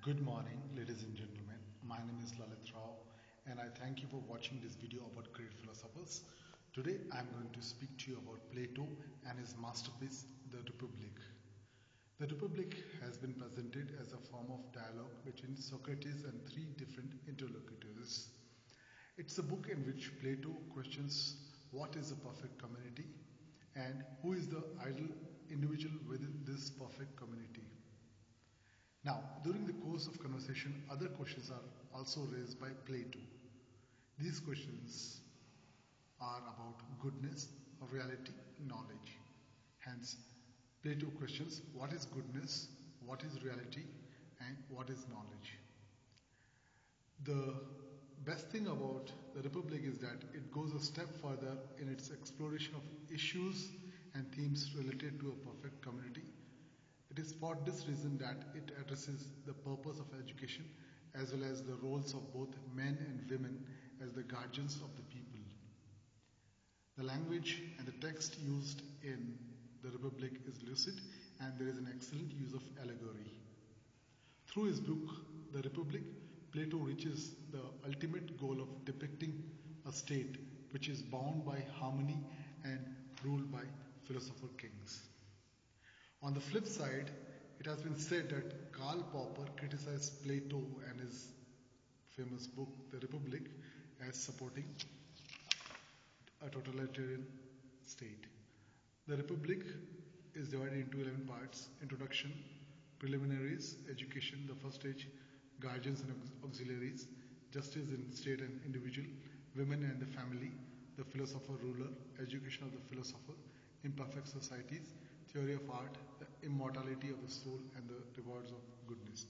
Good morning, ladies and gentlemen. My name is Lalit Rao, and I thank you for watching this video about great philosophers. Today, I am going to speak to you about Plato and his masterpiece, The Republic. The Republic has been presented as a form of dialogue between Socrates and three different interlocutors. It's a book in which Plato questions what is a perfect community and who is the ideal individual within this perfect community. Now, during the course of conversation, other questions are also raised by Plato. These questions are about goodness, reality, knowledge. Hence, Plato questions what is goodness, what is reality, and what is knowledge. The best thing about the Republic is that it goes a step further in its exploration of issues and themes related to a perfect community. It is for this reason that it addresses the purpose of education as well as the roles of both men and women as the guardians of the people. The language and the text used in the Republic is lucid, and there is an excellent use of allegory. Through his book, The Republic, Plato reaches the ultimate goal of depicting a state which is bound by harmony and ruled by philosopher kings. On the flip side, it has been said that Karl Popper criticized Plato and his famous book, The Republic, as supporting a totalitarian state. The Republic is divided into 11 parts: introduction, preliminaries, education, the first stage, guardians and auxiliaries, justice in state and individual, women and the family, the philosopher ruler, education of the philosopher, imperfect societies, theory of art, the immortality of the soul, and the rewards of goodness.